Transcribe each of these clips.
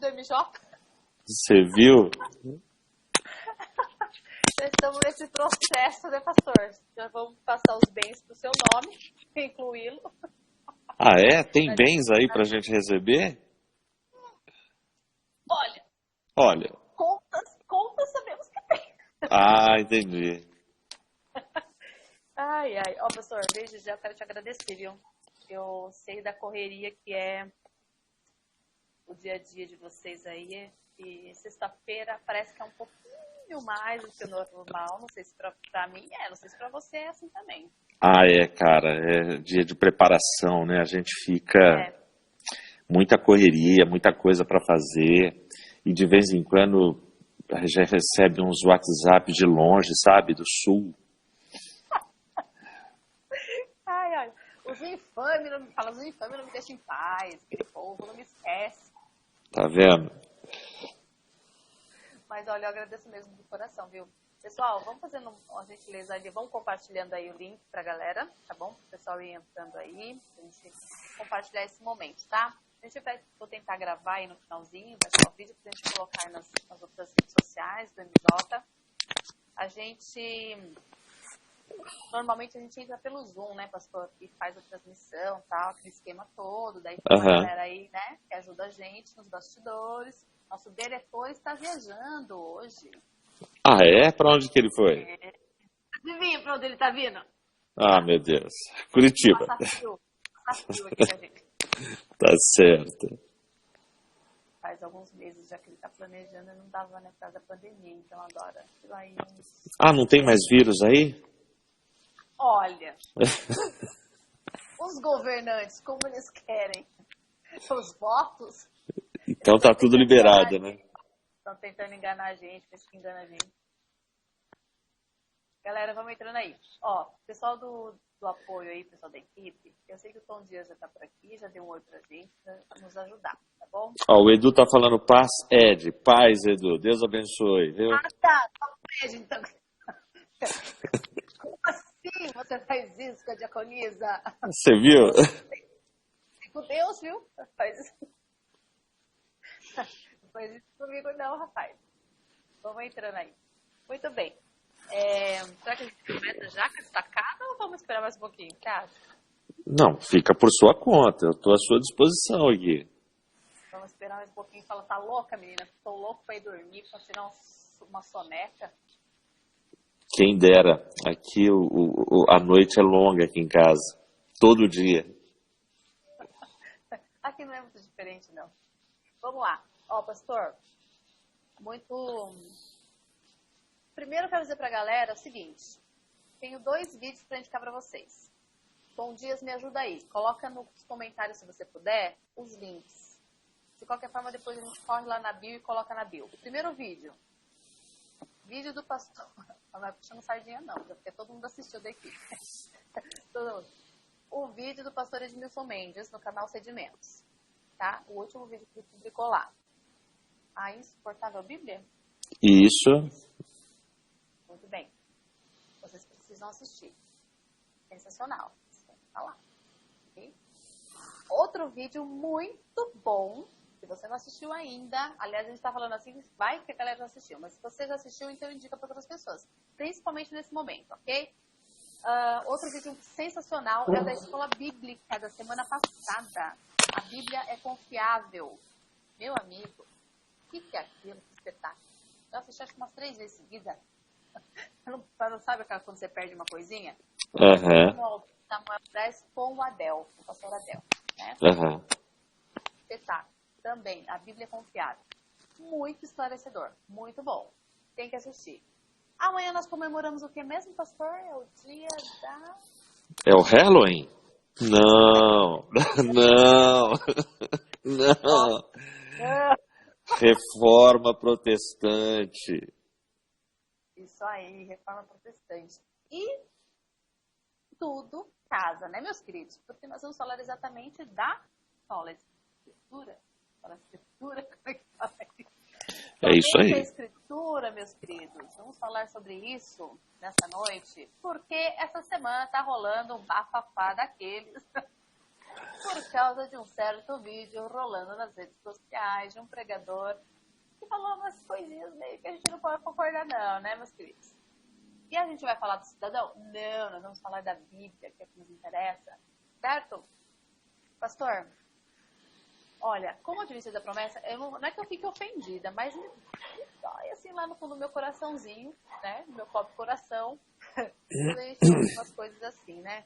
do MJ. Você viu? Estamos nesse processo, né, pastor? Já vamos passar os bens pro seu nome, incluí-lo. Ah, é? Tem bens aí pra gente receber? Olha, Olha. contas sabemos que tem. Ah, entendi. Ai. Ó, pastor, desde já eu quero te agradecer, viu? Eu sei da correria que é o dia a dia de vocês aí. E sexta-feira parece que é um pouquinho mais do que o normal. Não sei se pra mim não sei se pra você é assim também. Ah, é, cara. É dia de preparação, né? A gente fica muita correria, muita coisa pra fazer. E de vez em quando a gente recebe uns WhatsApp de longe, sabe? Do sul. Ai. Os infames não me falam, os infames não me deixam em paz. Aquele povo não me esquece. Tá vendo? Mas olha, eu agradeço mesmo do coração, viu? Pessoal, vamos fazendo uma gentileza ali, vamos compartilhando aí o link pra galera, tá bom? O pessoal ir entrando aí, pra gente compartilhar esse momento, tá? Vou tentar gravar aí no finalzinho, baixar o vídeo pra gente colocar nas outras redes sociais do MJ. Normalmente a gente entra pelo Zoom, né, pastor? E faz a transmissão e tal, aquele esquema todo. Daí tem uma galera aí, né, que ajuda a gente nos bastidores. Nosso diretor está viajando hoje. Ah, é? Pra onde que ele foi? Adivinha pra onde ele tá vindo? Ah, meu Deus. Curitiba. Passar frio aqui com a gente. Tá certo. Faz alguns meses já que ele tá planejando e não dava, né, por causa da pandemia. Então agora, aí... Ah, não tem mais vírus aí? Olha, os governantes, como eles querem os votos... Então tá tudo liberado, né? Estão tentando enganar a gente, mas que engana a gente. Galera, vamos entrando aí. Ó, pessoal do apoio aí, pessoal da equipe, eu sei que o Tom Dias já tá por aqui, já deu um oi pra gente, pra nos ajudar, tá bom? Ó, o Edu tá falando paz, Ed. Paz, Edu. Deus abençoe, viu? Ah, tá. Beijo, então. Como assim você faz isso com a diaconisa? Você viu? Com Deus, viu? Faz isso. Não faz isso comigo não, rapaz. Vamos entrando aí. Muito bem. Será que a gente começa já com a destacada ou vamos esperar mais um pouquinho? Tá? Não, fica por sua conta. Eu tô à sua disposição aqui. Vamos esperar mais um pouquinho. Fala, tá louca, menina? Tô louco pra ir dormir, pra tirar uma soneca. Quem dera. Aqui a noite é longa aqui em casa. Todo dia. Aqui não é muito diferente, não. Vamos lá. Ó, pastor, Primeiro eu quero dizer pra galera o seguinte. Tenho 2 vídeos pra indicar pra vocês. Bom Dias, me ajuda aí. Coloca nos comentários, se você puder, os links. De qualquer forma, depois a gente corre lá na bio e coloca na bio. O primeiro vídeo do pastor. Não é puxando sardinha, não, porque todo mundo assistiu daqui. O vídeo do pastor Edmilson Mendes no canal Sedimentos. Tá? O último vídeo que ele publicou lá. A Insuportável Bíblia? Isso. Muito bem. Vocês precisam assistir. Sensacional. Tá lá. Okay? Outro vídeo muito bom, se você não assistiu ainda, aliás, a gente tá falando assim, vai que a galera já assistiu, mas se você já assistiu, então indica para outras pessoas. Principalmente nesse momento, ok? Outro vídeo sensacional é o da Escola Bíblica da semana passada. A Bíblia é confiável. Meu amigo, o que é aquilo? Que espetáculo. Eu assisti acho que umas 3 vezes seguidas. Não sabe quando você perde uma coisinha? Aham. Samuel Press com o Adel, o pastor Adel. Né? Aham. Espetáculo. Também, a Bíblia é confiável. Muito esclarecedor. Muito bom. Tem que assistir. Amanhã nós comemoramos o que mesmo, pastor? É o dia da... É o Halloween? Não. Não. Não. Reforma protestante. Isso aí, reforma protestante. E tudo casa, né, meus queridos? Porque nós vamos falar exatamente da escritura. Fala escritura, como é que fala isso? É isso aí. A escritura, meus queridos. Vamos falar sobre isso nessa noite, porque essa semana tá rolando um bafafá daqueles. Por causa de um certo vídeo rolando nas redes sociais de um pregador que falou umas coisinhas meio que a gente não pode concordar não, né, meus queridos? E a gente vai falar do cidadão? Não, nós vamos falar da Bíblia, que é o que nos interessa. Certo? Pastor, olha, como adventista da promessa, não é que eu fique ofendida, mas me dói assim lá no fundo do meu coraçãozinho, né? No meu pobre coração. Quando a gente fala umas coisas assim, né?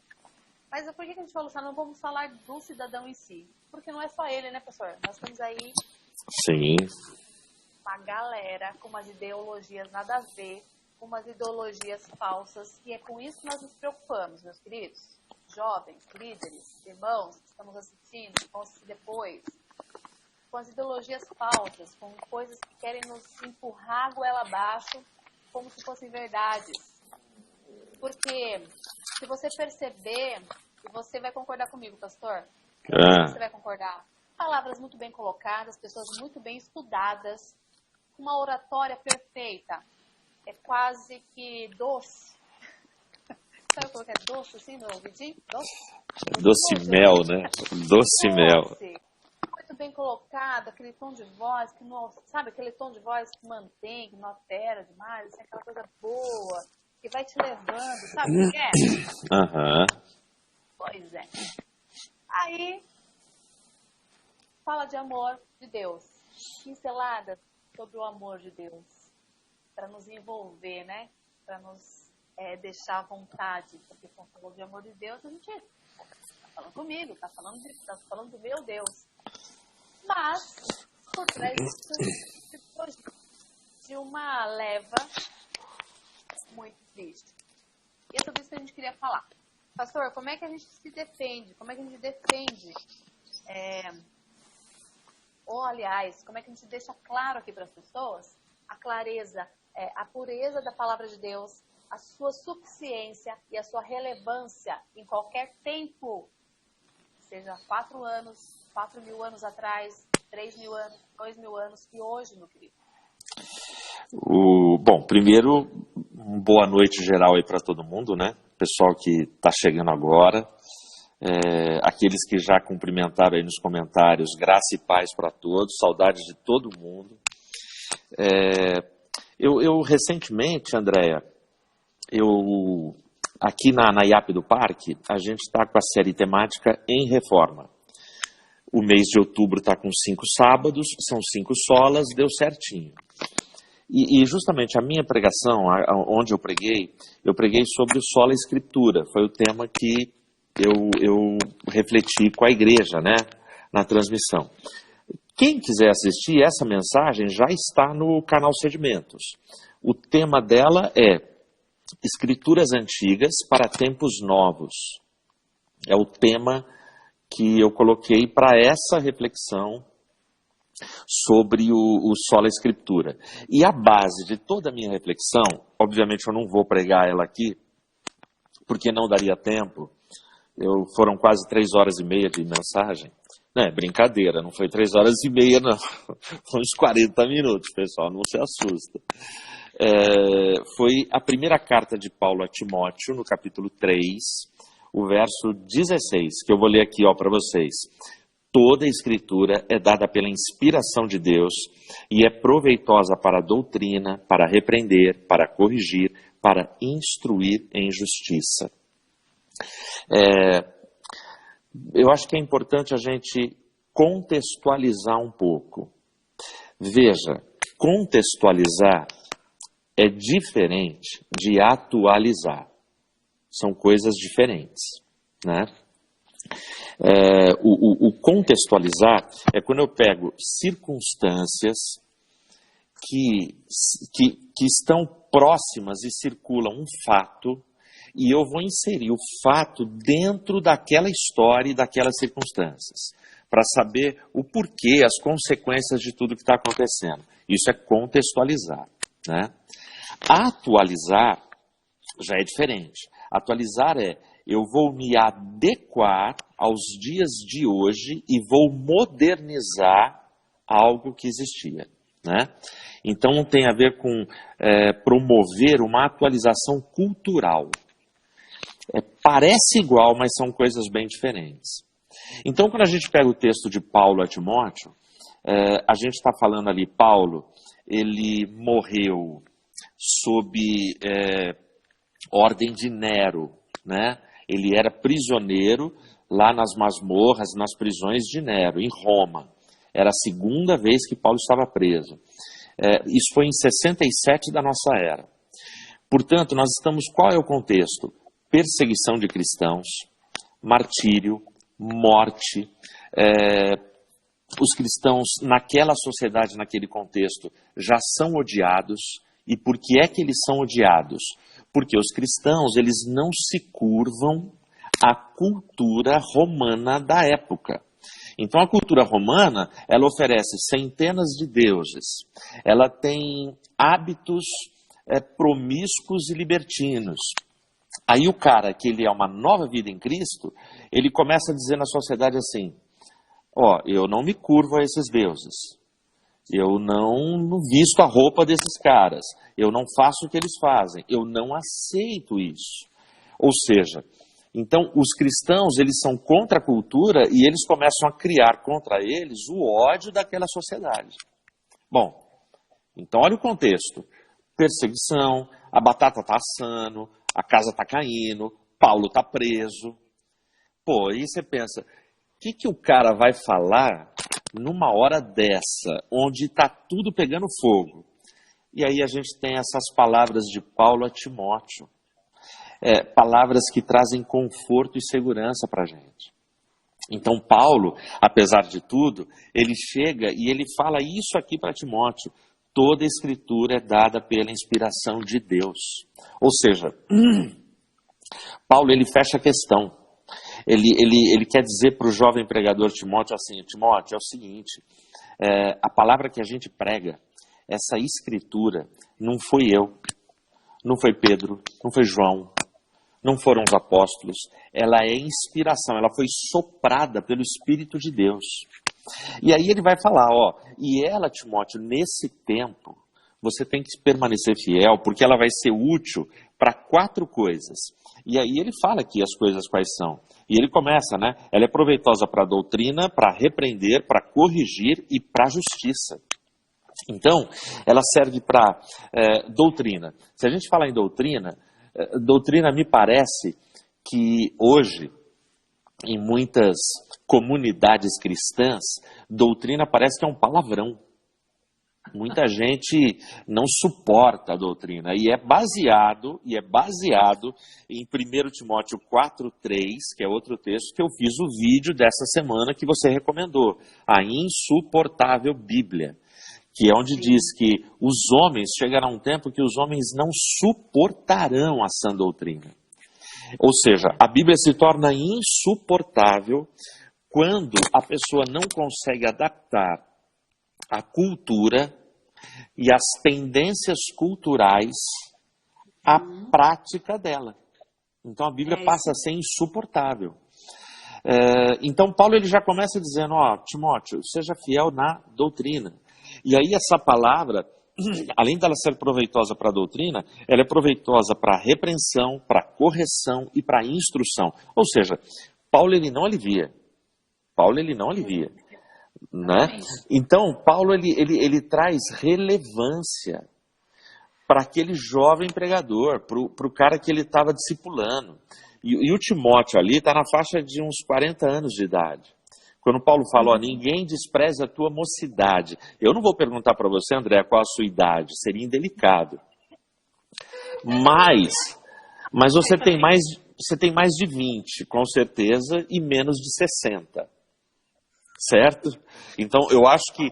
Mas por que a gente falou assim? Não vamos falar do cidadão em si? Porque não é só ele, né, pastor? Nós temos aí Sim. uma galera com umas ideologias nada a ver, com umas ideologias falsas, e é com isso que nós nos preocupamos, meus queridos. Jovens, líderes, irmãos que estamos assistindo, que vão assistir depois, com as ideologias falsas, com coisas que querem nos empurrar a goela abaixo como se fossem verdades. Porque se você perceber, e você vai concordar comigo, pastor, você vai concordar, palavras muito bem colocadas, pessoas muito bem estudadas, uma oratória perfeita, é quase que doce. Sabe como é doce assim no ouvidinho? Doce mel, né? Doce mel. Muito bem colocado, aquele tom de voz que não, sabe, aquele tom de voz que mantém, que não altera demais, assim, aquela coisa boa, que vai te levando, sabe o que é? Aham. Pois é. Aí, fala de amor de Deus, pinceladas sobre o amor de Deus, para nos envolver, né? Para nos deixar à vontade, porque quando falou de amor de Deus, a gente está falando comigo, está falando do meu Deus. Mas, por trás disso, de uma leva muito triste. E é sobre isso que a gente queria falar. Pastor, como é que a gente se defende? Como é que a gente defende? Ou, aliás, como é que a gente deixa claro aqui para as pessoas a clareza, a pureza da palavra de Deus, a sua suficiência e a sua relevância em qualquer tempo, seja 4 anos, 4.000 anos atrás, 3.000 anos, 2.000 anos e hoje, meu querido? Bom, primeiro, boa noite geral aí para todo mundo, né? Pessoal que está chegando agora, aqueles que já cumprimentaram aí nos comentários, graça e paz para todos, saudades de todo mundo. Eu recentemente, Andréia, aqui na IAP do Parque, a gente está com a série temática em reforma. O mês de outubro está com 5 sábados, são 5 solas, deu certinho. E justamente a minha pregação, onde eu preguei sobre o sola escritura. Foi o tema que eu refleti com a igreja, né, na transmissão. Quem quiser assistir, essa mensagem já está no canal Sedimentos. O tema dela é Escrituras Antigas para Tempos Novos. É o tema que eu coloquei para essa reflexão sobre o sola escritura. E a base de toda a minha reflexão, obviamente eu não vou pregar ela aqui, porque não daria tempo. Foram quase 3 horas e meia de mensagem. Não é brincadeira, não foi 3 horas e meia, não. Foi uns 40 minutos, pessoal, não se assusta. Foi a primeira carta de Paulo a Timóteo, no capítulo 3, o verso 16, que eu vou ler aqui para vocês. Toda a escritura é dada pela inspiração de Deus e é proveitosa para a doutrina, para repreender, para corrigir, para instruir em justiça. Eu acho que é importante a gente contextualizar um pouco. Veja, contextualizar é diferente de atualizar. São coisas diferentes, né? O contextualizar é quando eu pego circunstâncias que estão próximas e circulam um fato e eu vou inserir o fato dentro daquela história e daquelas circunstâncias para saber o porquê, as consequências de tudo que está acontecendo. Isso é contextualizar, né? Atualizar já é diferente. Atualizar eu vou me adequar aos dias de hoje e vou modernizar algo que existia, né? Então tem a ver com promover uma atualização cultural. Parece igual, mas são coisas bem diferentes. Então, quando a gente pega o texto de Paulo a Timóteo, a gente está falando ali, Paulo, ele morreu sob ordem de Nero, né? Ele era prisioneiro lá nas masmorras, nas prisões de Nero, em Roma. Era a segunda vez que Paulo estava preso. Isso foi em 67 da nossa era. Portanto, nós estamos, qual é o contexto? Perseguição de cristãos, martírio, morte. Os cristãos naquela sociedade, naquele contexto, já são odiados. E por que é que eles são odiados? Porque os cristãos, eles não se curvam à cultura romana da época. Então a cultura romana, ela oferece centenas de deuses. Ela tem hábitos promíscuos e libertinos. Aí o cara, que ele é uma nova vida em Cristo, ele começa a dizer na sociedade assim, eu não me curvo a esses deuses. Eu não visto a roupa desses caras. Eu não faço o que eles fazem. Eu não aceito isso. Ou seja, então os cristãos, eles são contra a cultura e eles começam a criar contra eles o ódio daquela sociedade. Bom, então olha o contexto. Perseguição, a batata está assando, a casa está caindo, Paulo está preso. Pô, aí você pensa, o que o cara vai falar numa hora dessa, onde está tudo pegando fogo? E aí a gente tem essas palavras de Paulo a Timóteo. Palavras que trazem conforto e segurança para a gente. Então Paulo, apesar de tudo, ele chega e ele fala isso aqui para Timóteo. Toda a escritura é dada pela inspiração de Deus. Ou seja, Paulo ele fecha a questão. Ele quer dizer para o jovem pregador Timóteo assim, Timóteo, é o seguinte, a palavra que a gente prega, essa escritura, não fui eu, não foi Pedro, não foi João, não foram os apóstolos, ela é inspiração, ela foi soprada pelo Espírito de Deus. E aí ele vai falar, e ela, Timóteo, nesse tempo, você tem que permanecer fiel, porque ela vai ser útil para 4 coisas. E aí ele fala aqui as coisas quais são. E ele começa, né? Ela é proveitosa para a doutrina, para repreender, para corrigir e para a justiça. Então, ela serve para doutrina. Se a gente falar em doutrina, doutrina me parece que hoje, em muitas comunidades cristãs, doutrina parece que é um palavrão. Muita gente não suporta a doutrina e é baseado em 1 Timóteo 4:3, que é outro texto que eu fiz o vídeo dessa semana que você recomendou, a insuportável Bíblia, que é onde diz que os homens, chegará um tempo que os homens não suportarão a sã doutrina. Ou seja, a Bíblia se torna insuportável quando a pessoa não consegue adaptar a cultura e as tendências culturais à prática dela. Então a Bíblia passa a ser insuportável. Então Paulo ele já começa dizendo, Timóteo, seja fiel na doutrina. E aí essa palavra, além dela ser proveitosa para a doutrina, ela é proveitosa para a repreensão, para a correção e para a instrução. Ou seja, Paulo ele não alivia. Né? Então, Paulo ele traz relevância para aquele jovem pregador, para o cara que ele estava discipulando. E o Timóteo ali está na faixa de uns 40 anos de idade. Quando Paulo fala, ninguém despreza a tua mocidade. Eu não vou perguntar para você, André, qual a sua idade, seria indelicado. Mas você tem mais de 20, com certeza, e menos de 60. Certo? Então eu acho que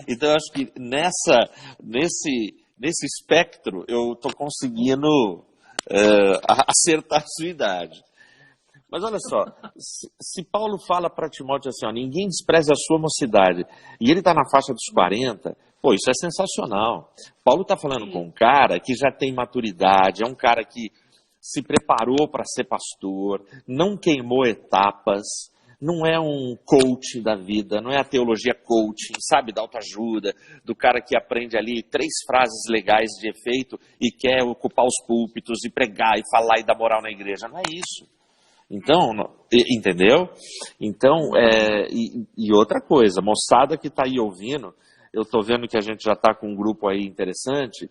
então eu acho que nesse espectro eu estou conseguindo acertar a sua idade. Mas olha só, se Paulo fala para Timóteo assim, ninguém despreza a sua mocidade, e ele está na faixa dos 40, isso é sensacional. Paulo está falando com um cara que já tem maturidade, é um cara que se preparou para ser pastor, não queimou etapas, não é um coach da vida, não é a teologia coaching, sabe, da autoajuda, do cara que aprende ali 3 frases legais de efeito e quer ocupar os púlpitos e pregar e falar e dar moral na igreja. Não é isso. Então, entendeu? Então, e outra coisa, moçada que está aí ouvindo, eu estou vendo que a gente já está com um grupo aí interessante,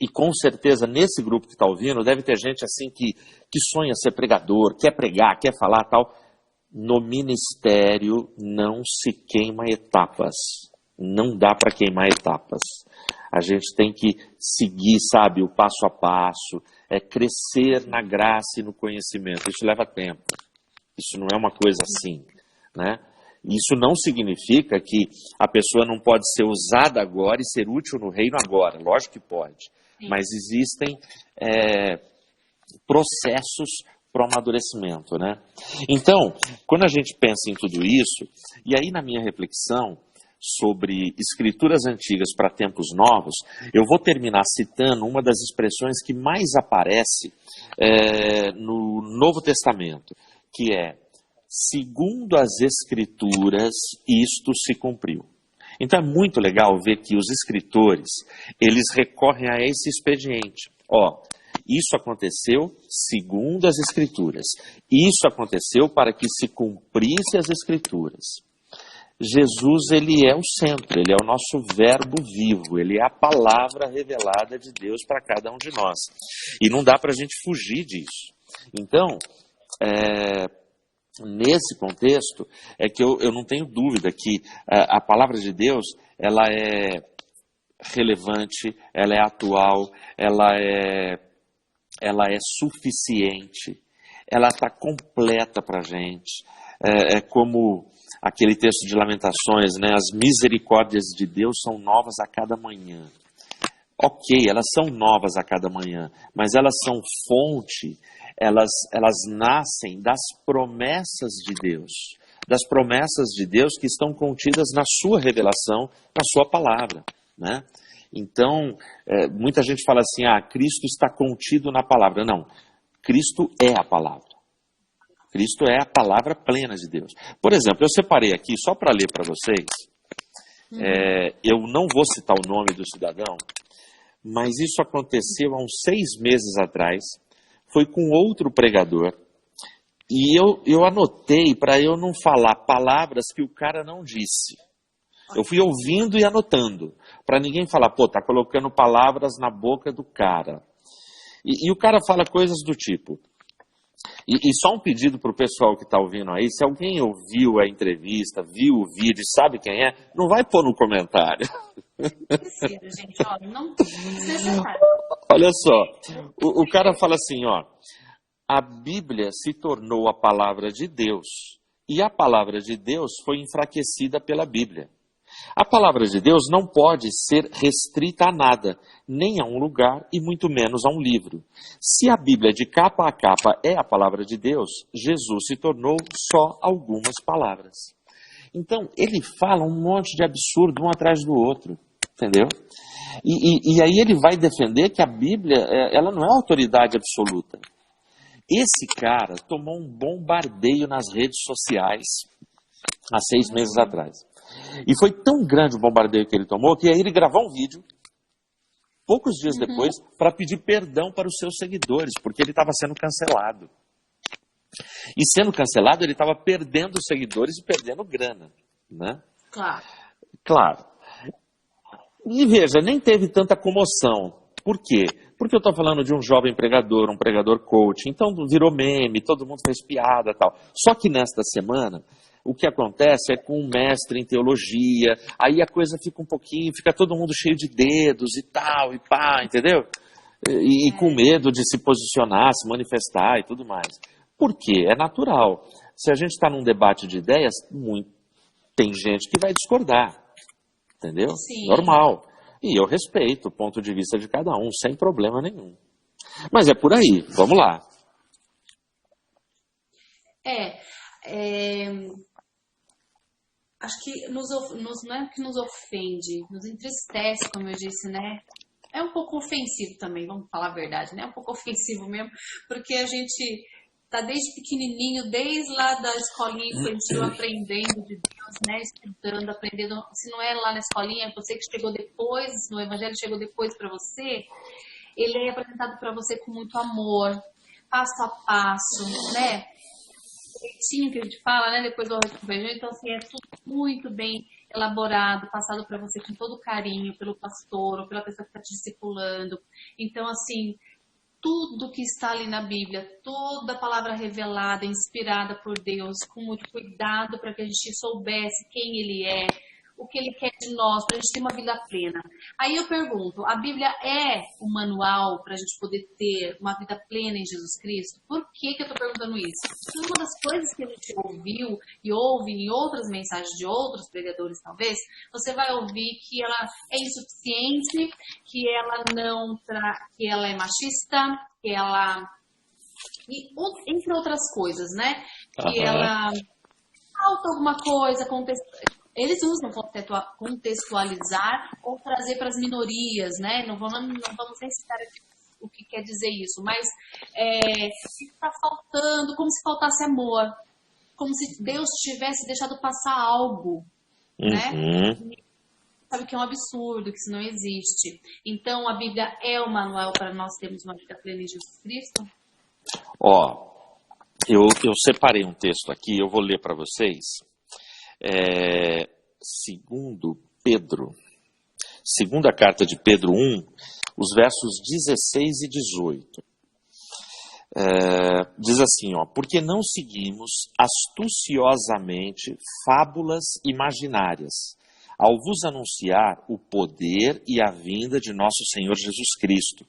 e com certeza nesse grupo que está ouvindo, deve ter gente assim que sonha ser pregador, quer pregar, quer falar tal. No ministério não se queima etapas. Não dá para queimar etapas. A gente tem que seguir, sabe, o passo a passo, crescer na graça e no conhecimento. Isso leva tempo. Isso não é uma coisa assim, né? Isso não significa que a pessoa não pode ser usada agora e ser útil no reino agora. Lógico que pode. Mas existem processos para o amadurecimento, né? Então, quando a gente pensa em tudo isso, e aí na minha reflexão sobre escrituras antigas para tempos novos, eu vou terminar citando uma das expressões que mais aparece no Novo Testamento, que é: segundo as escrituras, isto se cumpriu. Então é muito legal ver que os escritores, eles recorrem a esse expediente. Isso aconteceu segundo as Escrituras. Isso aconteceu para que se cumprisse as Escrituras. Jesus, ele é o centro, ele é o nosso verbo vivo, ele é a palavra revelada de Deus para cada um de nós. E não dá para a gente fugir disso. Então, nesse contexto, é que eu não tenho dúvida que a palavra de Deus, ela é relevante, ela é atual, ela é suficiente, ela está completa para a gente. É como aquele texto de Lamentações, né? As misericórdias de Deus são novas a cada manhã. Ok, elas são novas a cada manhã, mas elas são fonte, elas nascem das promessas de Deus. Das promessas de Deus que estão contidas na sua revelação, na sua palavra, né? Então, muita gente fala assim, Cristo está contido na palavra. Não, Cristo é a palavra. Cristo é a palavra plena de Deus. Por exemplo, eu separei aqui, só para ler para vocês, eu não vou citar o nome do cidadão, mas isso aconteceu há uns 6 meses atrás, foi com outro pregador, e eu anotei para eu não falar palavras que o cara não disse. Eu fui ouvindo e anotando, para ninguém falar, tá colocando palavras na boca do cara. E o cara fala coisas do tipo, e só um pedido para o pessoal que está ouvindo aí, se alguém ouviu a entrevista, viu o vídeo, sabe quem é, não vai pôr no comentário. Gente, não necessário. Olha só, o cara fala assim, a Bíblia se tornou a palavra de Deus, e a palavra de Deus foi enfraquecida pela Bíblia. A palavra de Deus não pode ser restrita a nada, nem a um lugar e muito menos a um livro. Se a Bíblia de capa a capa é a palavra de Deus, Jesus se tornou só algumas palavras. Então, ele fala um monte de absurdo um atrás do outro, entendeu? E aí ele vai defender que a Bíblia, ela não é autoridade absoluta. Esse cara tomou um bombardeio nas redes sociais há 6 meses atrás. E foi tão grande o bombardeio que ele tomou, que aí ele gravou um vídeo, poucos dias depois, para pedir perdão para os seus seguidores, porque ele estava sendo cancelado. E sendo cancelado, ele estava perdendo seguidores e perdendo grana, né? Claro. E veja, nem teve tanta comoção. Por quê? Porque eu estou falando de um jovem pregador, um pregador coach, então virou meme, todo mundo fez piada e tal. Só que nesta semana, o que acontece é com um mestre em teologia, aí a coisa fica todo mundo cheio de dedos e tal, e pá, entendeu? E com medo de se posicionar, se manifestar e tudo mais. Por quê? É natural. Se a gente está num debate de ideias, tem gente que vai discordar, entendeu? Sim. Normal. E eu respeito o ponto de vista de cada um, sem problema nenhum. Mas é por aí, vamos lá. Acho que não é que nos ofende, nos entristece, como eu disse, né? É um pouco ofensivo também, vamos falar a verdade, né? É um pouco ofensivo mesmo, porque a gente tá desde pequenininho, desde lá da escolinha infantil, aprendendo de Deus, né? Estudando, aprendendo. Se não é lá na escolinha, você que chegou depois, no Evangelho chegou depois para você, ele é apresentado para você com muito amor, passo a passo, né? Direitinho que a gente fala, né? Depois do arroz com feijão. Então, assim, é tudo muito bem elaborado, passado para você com todo carinho pelo pastor ou pela pessoa que está te discipulando. Então, assim, tudo que está ali na Bíblia, toda a palavra revelada, inspirada por Deus, com muito cuidado para que a gente soubesse quem Ele é, o que Ele quer de nós, para a gente ter uma vida plena. Aí eu pergunto, a Bíblia é um manual para a gente poder ter uma vida plena em Jesus Cristo? Por que eu estou perguntando isso? Porque uma das coisas que a gente ouviu e ouve em outras mensagens de outros pregadores, talvez, você vai ouvir que ela é insuficiente, que ela que ela é machista, que ela... entre outras coisas, né? Que ela falta alguma coisa, eles usam contextualizar ou trazer para as minorias, né? Não vamos nem citar o que quer dizer isso, mas está faltando, como se faltasse amor, como se Deus tivesse deixado passar algo, né? Sabe que é um absurdo, que isso não existe. Então, a Bíblia é o manual para nós termos uma vida plena em Jesus Cristo? Eu separei um texto aqui, eu vou ler para vocês. Segundo Pedro, segunda carta de Pedro 1, os versos 16 e 18. Diz assim, porque não seguimos astuciosamente fábulas imaginárias, ao vos anunciar o poder e a vinda de nosso Senhor Jesus Cristo.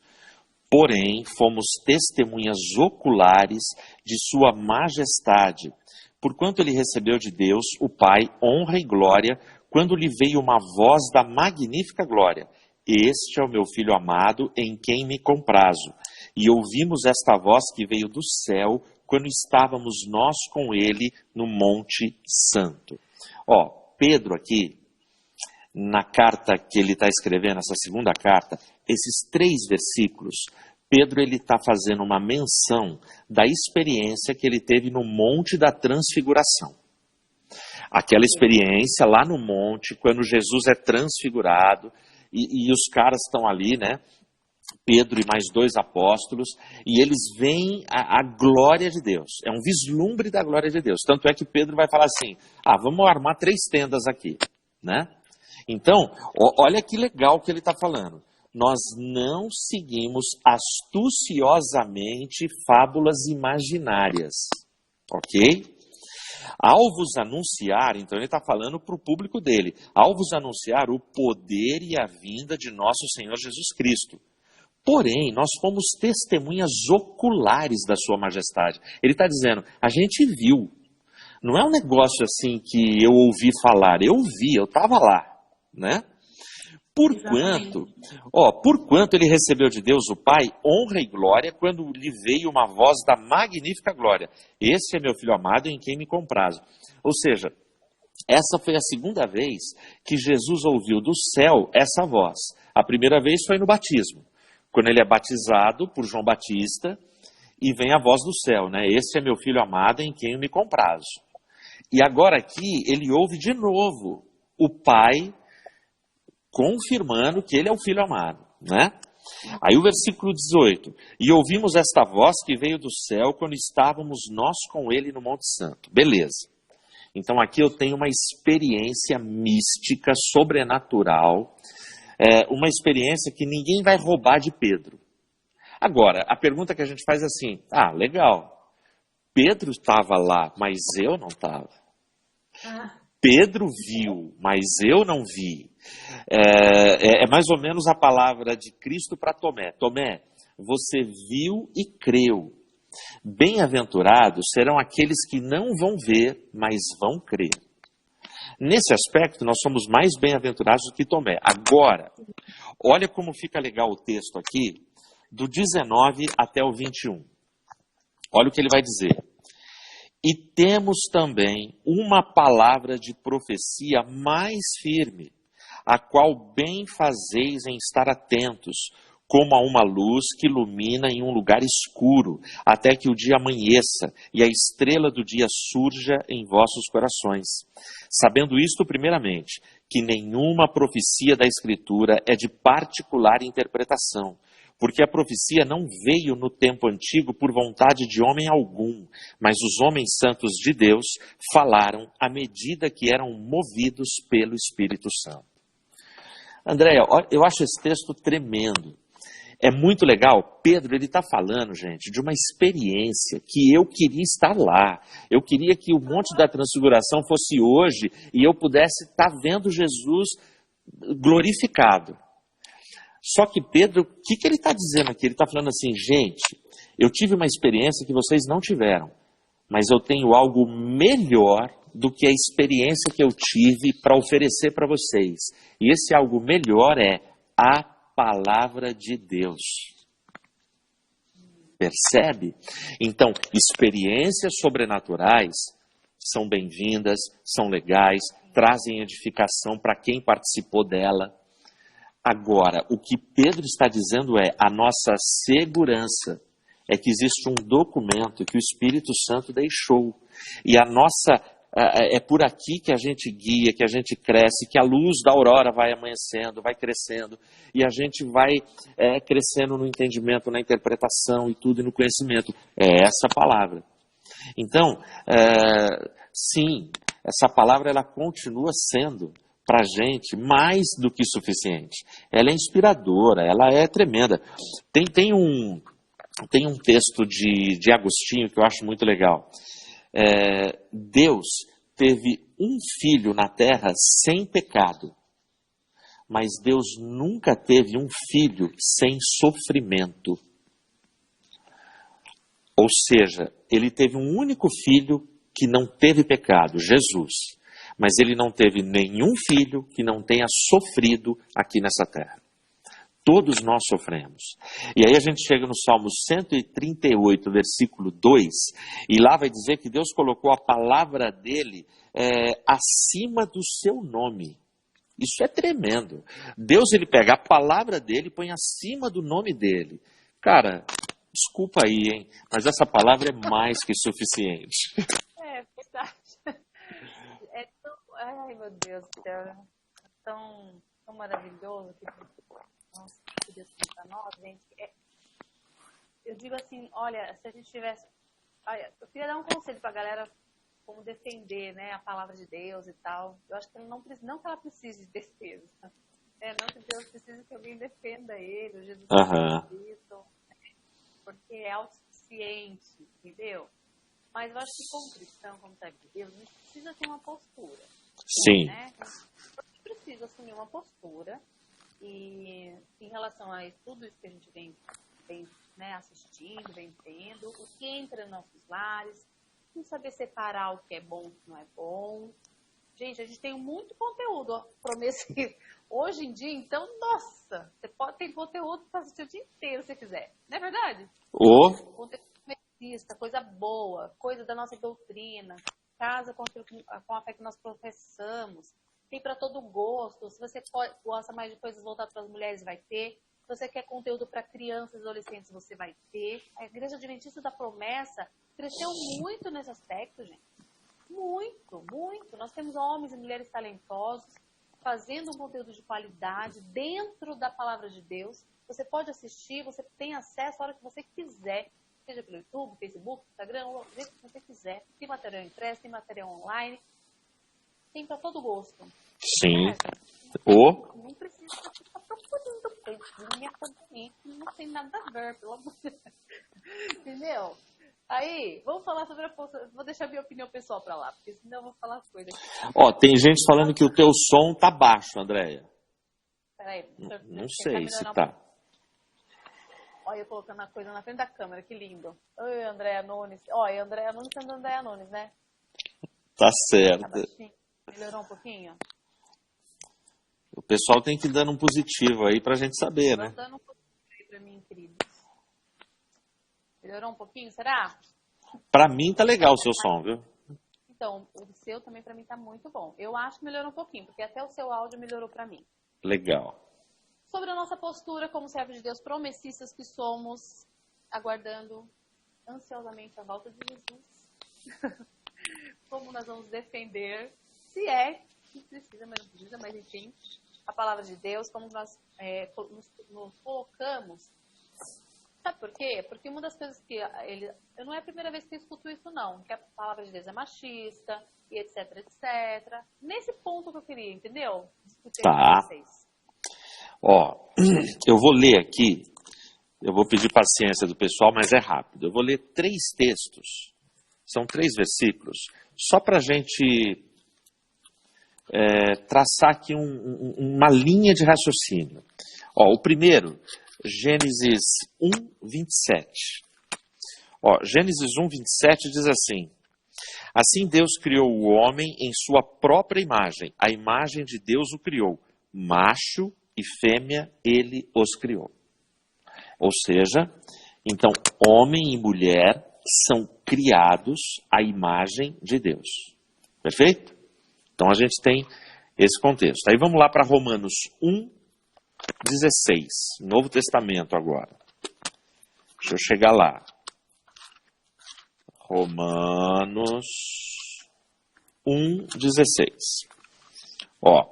Porém, fomos testemunhas oculares de sua majestade, porquanto ele recebeu de Deus, o Pai, honra e glória, quando lhe veio uma voz da magnífica glória. Este é o meu Filho amado, em quem me comprazo. E ouvimos esta voz que veio do céu, quando estávamos nós com ele no Monte Santo. Pedro aqui, na carta que ele está escrevendo, essa segunda carta, esses 3 versículos, Pedro está fazendo uma menção da experiência que ele teve no Monte da Transfiguração. Aquela experiência lá no monte, quando Jesus é transfigurado, e os caras estão ali, né? Pedro e mais 2 apóstolos, e eles veem a glória de Deus. É um vislumbre da glória de Deus. Tanto é que Pedro vai falar assim, vamos armar 3 tendas aqui, né? Então, olha que legal que ele está falando. Nós não seguimos astuciosamente fábulas imaginárias, ok? Ao vos anunciar, então ele está falando para o público dele, ao vos anunciar o poder e a vinda de nosso Senhor Jesus Cristo. Porém, nós fomos testemunhas oculares da sua majestade. Ele está dizendo, a gente viu. Não é um negócio assim que eu ouvi falar, eu vi, eu estava lá, né? Porquanto ele recebeu de Deus o Pai honra e glória quando lhe veio uma voz da magnífica glória. Este é meu Filho amado em quem me comprazo. Ou seja, essa foi a segunda vez que Jesus ouviu do céu essa voz. A primeira vez foi no batismo, quando ele é batizado por João Batista e vem a voz do céu, né? Este é meu Filho amado em quem me comprazo. E agora aqui ele ouve de novo o Pai confirmando que ele é o Filho amado, né? Aí o versículo 18, e ouvimos esta voz que veio do céu quando estávamos nós com ele no Monte Santo. Beleza. Então aqui eu tenho uma experiência mística, sobrenatural, uma experiência que ninguém vai roubar de Pedro. Agora, a pergunta que a gente faz é assim, legal, Pedro estava lá, mas eu não estava. Pedro viu, mas eu não vi. É mais ou menos a palavra de Cristo para Tomé. Tomé, você viu e creu. Bem-aventurados serão aqueles que não vão ver, mas vão crer. Nesse aspecto, nós somos mais bem-aventurados do que Tomé. Agora, olha como fica legal o texto aqui, do 19 até o 21. Olha o que ele vai dizer. E temos também uma palavra de profecia mais firme, a qual bem fazeis em estar atentos, como a uma luz que ilumina em um lugar escuro, até que o dia amanheça e a estrela do dia surja em vossos corações. Sabendo isto, primeiramente, que nenhuma profecia da Escritura é de particular interpretação, Porque a profecia não veio no tempo antigo por vontade de homem algum, mas os homens santos de Deus falaram à medida que eram movidos pelo Espírito Santo. Andréia, eu acho esse texto tremendo. É muito legal. Pedro, ele está falando, gente, de uma experiência que eu queria estar lá. Eu queria que o Monte da Transfiguração fosse hoje e eu pudesse estar vendo Jesus glorificado. Só que Pedro, o que ele está dizendo aqui? Ele está falando assim, gente, eu tive uma experiência que vocês não tiveram, mas eu tenho algo melhor do que a experiência que eu tive para oferecer para vocês. E esse algo melhor é a palavra de Deus. Percebe? Então, experiências sobrenaturais são bem-vindas, são legais, trazem edificação para quem participou dela. Agora, o que Pedro está dizendo é, a nossa segurança é que existe um documento que o Espírito Santo deixou. E a nossa, é por aqui que a gente guia, que a gente cresce, que a luz da aurora vai amanhecendo, vai crescendo, e a gente vai crescendo no entendimento, na interpretação e tudo, e no conhecimento. É essa palavra. Então, sim, essa palavra ela continua sendo para a gente mais do que suficiente. Ela é inspiradora, ela é tremenda. Tem um texto de Agostinho que eu acho muito legal. Deus teve um filho na terra sem pecado, mas Deus nunca teve um filho sem sofrimento. Ou seja, ele teve um único filho que não teve pecado, Jesus. Mas ele não teve nenhum filho que não tenha sofrido aqui nessa terra. Todos nós sofremos. E aí a gente chega no Salmo 138, versículo 2, e lá vai dizer que Deus colocou a palavra dele acima do seu nome. Isso é tremendo. Deus, ele pega a palavra dele e põe acima do nome dele. Cara, desculpa aí, hein? Mas essa palavra é mais que suficiente. É verdade. Ai, meu Deus do céu. É tão maravilhoso. Nossa, que Deus tem pra nós, gente. Eu digo assim, olha, se a gente tivesse... Olha, eu queria dar um conselho pra galera como defender, né, a palavra de Deus e tal. Eu acho que não que ela precise de defesa. Não que Deus precise que alguém defenda ele, o Jesus Cristo, porque é autossuficiente, entendeu? Mas eu acho que como cristão, como servo de Deus, a gente precisa ter uma postura. Sim. Né? A gente precisa assumir uma postura e em relação a tudo isso que a gente vem né, assistindo, vem tendo, o que entra nos nossos lares, não saber separar o que é bom e o que não é bom. Gente, a gente tem muito conteúdo prometido. Hoje em dia, então, nossa, você pode ter conteúdo para assistir o dia inteiro se quiser. Não é verdade? Conteúdo metodista, coisa boa, coisa da nossa doutrina, casa com a fé que nós professamos. Tem para todo gosto. Se você gosta mais de coisas voltadas para as mulheres, vai ter. Se você quer conteúdo para crianças e adolescentes, você vai ter. A Igreja Adventista da Promessa cresceu muito nesse aspecto, gente. Muito, muito. Nós temos homens e mulheres talentosos fazendo um conteúdo de qualidade dentro da Palavra de Deus. Você pode assistir, você tem acesso a hora que você quiser. Seja pelo YouTube, Facebook, Instagram, o jeito que você quiser. Tem material impresso, tem material online. Tem para todo gosto. Sim. Não precisa ficar procurando coisinha também, não tem nada a ver, pelo amor de Deus. Entendeu? Aí, vamos falar sobre a postura. Vou deixar minha opinião pessoal para lá, porque senão eu vou falar coisas. Tem gente falando que o teu som tá baixo, Andréia. Peraí. Não sei se tá. Olha, eu colocando a coisa na frente da câmera, que lindo. Oi, Andréia Nunes. Olha, Andréia Nunes sendo Andréia Nunes, né? Tá certo. Melhorou um pouquinho? O pessoal tem que ir dando um positivo aí pra gente saber, né? Dando um positivo aí pra mim, queridos. Melhorou um pouquinho, será? Pra mim tá legal o seu som, viu? Então, o seu também pra mim tá muito bom. Eu acho que melhorou um pouquinho, porque até o seu áudio melhorou pra mim. Legal. Sobre a nossa postura como servos de Deus, promessistas que somos, aguardando ansiosamente a volta de Jesus. Como nós vamos defender, se é que precisa, mas não precisa, mas enfim, a palavra de Deus, como nós nos colocamos Sabe por quê? Porque uma das coisas que não é a primeira vez que eu escuto isso, não. Que a palavra de Deus é machista, e etc, etc. Nesse ponto que eu queria, entendeu? Discutir Tá. com vocês. Ó, eu vou ler aqui, eu vou pedir paciência do pessoal, mas é rápido. Eu vou ler 3 textos, são 3 versículos, só para a gente traçar aqui uma linha de raciocínio. Ó, o primeiro, Gênesis 1, 27. Ó, Gênesis 1, 27 diz assim: Assim Deus criou o homem em sua própria imagem. A imagem de Deus o criou. Macho e fêmea ele os criou. Ou seja, então homem e mulher são criados à imagem de Deus. Perfeito? Então a gente tem esse contexto. Aí vamos lá para Romanos 1, 16. Novo Testamento agora. Deixa eu chegar lá. Romanos 1, 16. Ó,